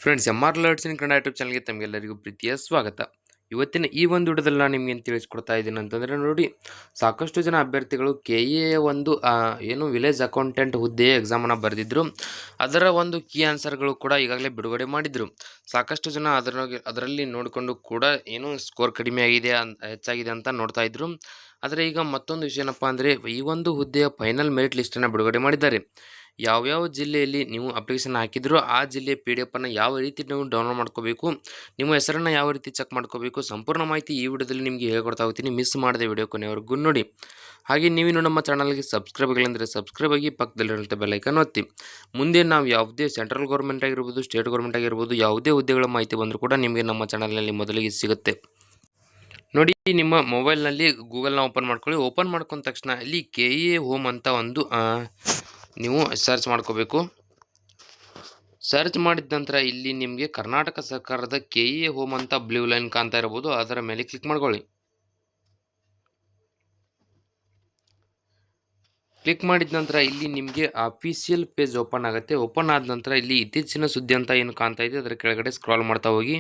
Friends M R. ಲರ್ಡ್ಸ್ in Kannada YouTube ಚಾನಲ್ಗೆ ತಮಗೆಲ್ಲರಿಗೂ ಪ್ರೀತಿಯ ಸ್ವಾಗತ. ಇವತ್ತಿನ ಈ ಒಂದು ವಿಡಿಯೋದಲ್ಲಿ ನಾನು ನಿಮ್ಗೆ ಏನು ತಿಳಿಸ್ಕೊಡ್ತಾ ಇದ್ದೀನಿ ಅಂತಂದರೆ ನೋಡಿ, ಸಾಕಷ್ಟು ಜನ ಅಭ್ಯರ್ಥಿಗಳು ಕೆ.ಎ ಒಂದು ಏನು ವಿಲೇಜ್ ಅಕೌಂಟೆಂಟ್ ಹುದ್ದೆಯ ಎಕ್ಸಾಮನ್ನು ಬರೆದಿದ್ದರು. ಅದರ ಒಂದು ಕೀ ಆನ್ಸರ್ಗಳು ಕೂಡ ಈಗಾಗಲೇ ಬಿಡುಗಡೆ ಮಾಡಿದರು. ಸಾಕಷ್ಟು ಜನ ಅದರಲ್ಲಿ ನೋಡಿಕೊಂಡು ಕೂಡ ಏನು ಸ್ಕೋರ್ ಕಡಿಮೆ ಆಗಿದೆ ಹೆಚ್ಚಾಗಿದೆ ಅಂತ ನೋಡ್ತಾ ಇದ್ರು. ಆದರೆ ಈಗ ಮತ್ತೊಂದು ವಿಷಯ ಏನಪ್ಪ ಅಂದರೆ, ಈ ಒಂದು ಹುದ್ದೆಯ ಫೈನಲ್ ಮೆರಿಟ್ ಲಿಸ್ಟನ್ನು ಬಿಡುಗಡೆ ಮಾಡಿದ್ದಾರೆ. ಯಾವ್ಯಾವ ಜಿಲ್ಲೆಯಲ್ಲಿ ನೀವು ಅಪ್ಲಿಕೇಶನ್ ಹಾಕಿದ್ರು ಆ ಜಿಲ್ಲೆಯ PDF ಅನ್ನು ಯಾವ ರೀತಿ ನೀವು ಡೌನ್ಲೋಡ್ ಮಾಡ್ಕೋಬೇಕು, ನಿಮ್ಮ ಹೆಸರನ್ನು ಯಾವ ರೀತಿ ಚೆಕ್ ಮಾಡ್ಕೋಬೇಕು, ಸಂಪೂರ್ಣ ಮಾಹಿತಿ ಈ ವಿಡಿಯೋದಲ್ಲಿ ನಿಮಗೆ ಹೇಳ್ಕೊಡ್ತಾ ಹೋಗ್ತೀನಿ. ಮಿಸ್ ಮಾಡದೆ ವಿಡಿಯೋ ಕೊನೆವರೆಗೂ ನೋಡಿ. ಹಾಗೆ ನೀವಿನ್ನು ನಮ್ಮ ಚಾನಲ್ಗೆ ಸಬ್ಸ್ಕ್ರೈಬ್ ಆಗಿಲ್ಲ ಸಬ್ಸ್ಕ್ರೈಬ್ ಆಗಿ ಪಕ್ಕದಲ್ಲಿರುವಂಥ ಬೆಲ್ಲೈಕನ್ ಒತ್ತಿ. ಮುಂದೆ ನಾವು ಯಾವುದೇ ಸೆಂಟ್ರಲ್ ಗೌರ್ಮೆಂಟ್ ಆಗಿರ್ಬೋದು, ಸ್ಟೇಟ್ ಗೌರ್ಮೆಂಟ್ ಆಗಿರ್ಬೋದು, ಯಾವುದೇ ಹುದ್ದೆಗಳ ಮಾಹಿತಿ ಬಂದರೂ ಕೂಡ ನಿಮಗೆ ನಮ್ಮ ಚಾನಲ್ನಲ್ಲಿ ಮೊದಲಿಗೆ ಸಿಗುತ್ತೆ. ನೋಡಿ, ನಿಮ್ಮ ಮೊಬೈಲ್ನಲ್ಲಿ ಗೂಗಲ್ನ ಓಪನ್ ಮಾಡ್ಕೊಳ್ಳಿ. ಓಪನ್ ಮಾಡ್ಕೊಂಡ ತಕ್ಷಣ ಇಲ್ಲಿ KA ಹೋಮ್ ಅಂತ ಒಂದು ನೀವು ಸರ್ಚ್ ಮಾಡ್ಕೋಬೇಕು. ಸರ್ಚ್ ಮಾಡಿದ ನಂತರ ಇಲ್ಲಿ ನಿಮಗೆ ಕರ್ನಾಟಕ ಸರ್ಕಾರದ KA ಹೋಮ್ ಅಂತ ಬ್ಲೂ ಲೈನ್ ಕಾಣ್ತಾ ಇರಬಹುದು, ಅದರ ಮೇಲೆ ಕ್ಲಿಕ್ ಮಾಡ್ಕೊಳ್ಳಿ. ಕ್ಲಿಕ್ ಮಾಡಿದ ನಂತರ ಇಲ್ಲಿ ನಿಮಗೆ ಅಫಿಷಿಯಲ್ ಪೇಜ್ ಓಪನ್ ಆಗುತ್ತೆ. ಓಪನ್ ಆದ ನಂತರ ಇಲ್ಲಿ ಇತ್ತೀಚಿನ ಸುದ್ದಿ ಅಂತ ಏನು ಕಾಣ್ತಾ ಇದೆ ಅದರ ಕೆಳಗಡೆ ಸ್ಕ್ರಾಲ್ ಮಾಡ್ತಾ ಹೋಗಿ.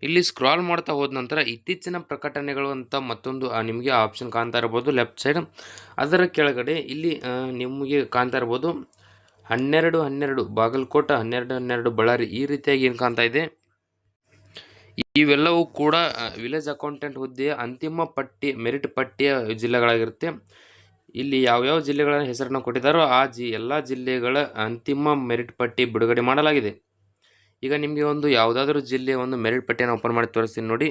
ಇಲ್ಲಿ ಸ್ಕ್ರಾಲ್ ಮಾಡ್ತಾ ಹೋದ ನಂತರ ಇತ್ತೀಚಿನ ಪ್ರಕಟಣೆಗಳು ಅಂತ ಮತ್ತೊಂದು ನಿಮಗೆ ಆಪ್ಷನ್ ಕಾಣ್ತಾ ಇರ್ಬೋದು ಲೆಫ್ಟ್ ಸೈಡ್. ಅದರ ಕೆಳಗಡೆ ಇಲ್ಲಿ ನಿಮಗೆ ಕಾಣ್ತಾ ಇರ್ಬೋದು 12/12 ಬಾಗಲಕೋಟೆ, 12/12 ಬಳ್ಳಾರಿ, ಈ ರೀತಿಯಾಗಿ ಏನು ಕಾಣ್ತಾ ಇದೆ. ಇವೆಲ್ಲವೂ ಕೂಡ ವಿಲೇಜ್ ಅಕೌಂಟೆಂಟ್ ಹುದ್ದೆಯ ಅಂತಿಮ ಪಟ್ಟಿ, ಮೆರಿಟ್ ಪಟ್ಟಿಯ ಜಿಲ್ಲೆಗಳಾಗಿರುತ್ತೆ. ಇಲ್ಲಿ ಯಾವ್ಯಾವ ಜಿಲ್ಲೆಗಳ ಹೆಸರನ್ನು ಕೊಟ್ಟಿದ್ದಾರೋ ಆ ಎಲ್ಲ ಜಿಲ್ಲೆಗಳ ಅಂತಿಮ ಮೆರಿಟ್ ಪಟ್ಟಿ ಬಿಡುಗಡೆ ಮಾಡಲಾಗಿದೆ. ಈಗ ನಿಮಗೆ ಒಂದು ಯಾವುದಾದ್ರೂ ಜಿಲ್ಲೆಯ ಒಂದು ಮೆರಿಟ್ ಪಟ್ಟಿಯನ್ನು ಓಪನ್ ಮಾಡಿ ತೋರಿಸ್ತೀನಿ ನೋಡಿ.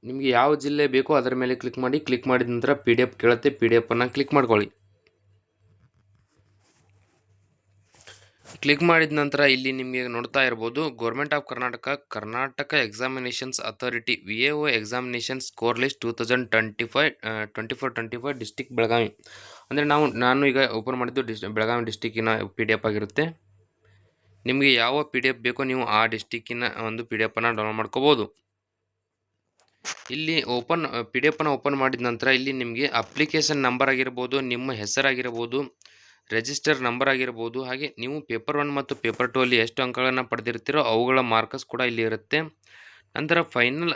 ನಿಮಗೆ ಯಾವ ಜಿಲ್ಲೆ ಬೇಕೋ ಅದರ ಮೇಲೆ ಕ್ಲಿಕ್ ಮಾಡಿ. ಕ್ಲಿಕ್ ಮಾಡಿದ ನಂತರ PDF ಕೇಳುತ್ತೆ, PDF ಅನ್ನು ಕ್ಲಿಕ್ ಮಾಡ್ಕೊಳ್ಳಿ. ಕ್ಲಿಕ್ ಮಾಡಿದ ನಂತರ ಇಲ್ಲಿ ನಿಮಗೆ ನೋಡ್ತಾ ಇರ್ಬೋದು government of Karnataka examinations authority VAO examination score list 2024-25 district Belagavi. ಅಂದರೆ ನಾನು ಈಗ ಓಪನ್ ಮಾಡಿದ್ದು ಬೆಳಗಾವಿ ಡಿಸ್ಟಿಕ್ಕಿನ PDF ಆಗಿರುತ್ತೆ. ನಿಮಗೆ ಯಾವ PDF ಬೇಕೋ ನೀವು ಆ ಡಿಸ್ಟಿಕ್ಕಿನ ಒಂದು PDF ಅನ್ನು ಡೌನ್ಲೋಡ್ ಮಾಡ್ಕೋಬೋದು. ಇಲ್ಲಿ PDF ಅನ್ನು ಓಪನ್ ಮಾಡಿದ ನಂತರ ಇಲ್ಲಿ ನಿಮಗೆ ಅಪ್ಲಿಕೇಶನ್ ನಂಬರ್ ಆಗಿರ್ಬೋದು, ನಿಮ್ಮ ಹೆಸರಾಗಿರ್ಬೋದು, ರಿಜಿಸ್ಟರ್ ನಂಬರ್ ಆಗಿರ್ಬೋದು, ಹಾಗೆ ನೀವು ಪೇಪರ್ 1 ಮತ್ತು ಪೇಪರ್ 2 ಅಲ್ಲಿ ಎಷ್ಟು ಅಂಕಗಳನ್ನು ಪಡೆದಿರ್ತೀರೋ ಅವುಗಳ ಮಾರ್ಕಸ್ ಕೂಡ ಇಲ್ಲಿ ಇರುತ್ತೆ. ನಂತರ ಫೈನಲ್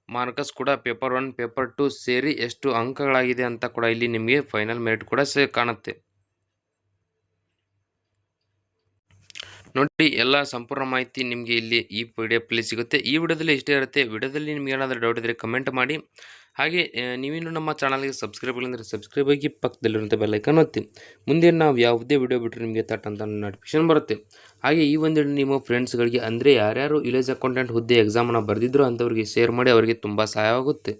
ಮಾರ್ಕಸ್ ಕೂಡ ಪೇಪರ್ 1 ಪೇಪರ್ 2 ಸೇರಿ ಎಷ್ಟು ಅಂಕಗಳಾಗಿದೆ ಅಂತ ಕೂಡ ಇಲ್ಲಿ ನಿಮಗೆ ಫೈನಲ್ ಮೆರಿಟ್ ಕೂಡ ಕಾಣುತ್ತೆ. ನೋಡಿ, ಎಲ್ಲ ಸಂಪೂರ್ಣ ಮಾಹಿತಿ ನಿಮಗೆ ಇಲ್ಲಿ ಈ PDF ಅಲ್ಲಿ ಸಿಗುತ್ತೆ. ಈ ವಿಡಿಯೋದಲ್ಲಿ ಇಷ್ಟೇ ಇರುತ್ತೆ. ವಿಡಿಯೋದಲ್ಲಿ ನಿಮ್ಗೆ ಏನಾದರೂ ಡೌಟ್ ಇದ್ದರೆ ಕಮೆಂಟ್ ಮಾಡಿ. ಹಾಗೆ ನೀವಿನ್ನು ನಮ್ಮ ಚಾನಲ್ಗೆ ಸಬ್ಸ್ಕ್ರೈಬ್ ಆಗಿಲ್ಲ ಸಬ್ಸ್ಕ್ರೈಬ್ ಆಗಿ ಪಕ್ಕದಲ್ಲಿರುವಂಥ ಬೆಲ್ಲೈಕನ್ ಒತ್ತಿ. ಮುಂದೆ ನಾವು ಯಾವುದೇ ವಿಡಿಯೋ ಬಿಟ್ಟರೆ ನಿಮಗೆ ತಟ್ ಅಂತ ನೋಟಿಫಿಕೇಶನ್ ಬರುತ್ತೆ. ಹಾಗೆ ಈ ಒಂದು ನಿಮ್ಮ ಫ್ರೆಂಡ್ಸ್ಗಳಿಗೆ ಅಂದರೆ ಯಾರ್ಯಾರು ವಿಲೇಜ್ ಅಕೌಂಟೆಂಟ್ ಹುದ್ದೆ ಎಕ್ಸಾಮನ್ನು ಬರೆದಿದ್ರು ಅಂಥವ್ರಿಗೆ ಶೇರ್ ಮಾಡಿ, ಅವರಿಗೆ ತುಂಬ ಸಹಾಯವಾಗುತ್ತೆ.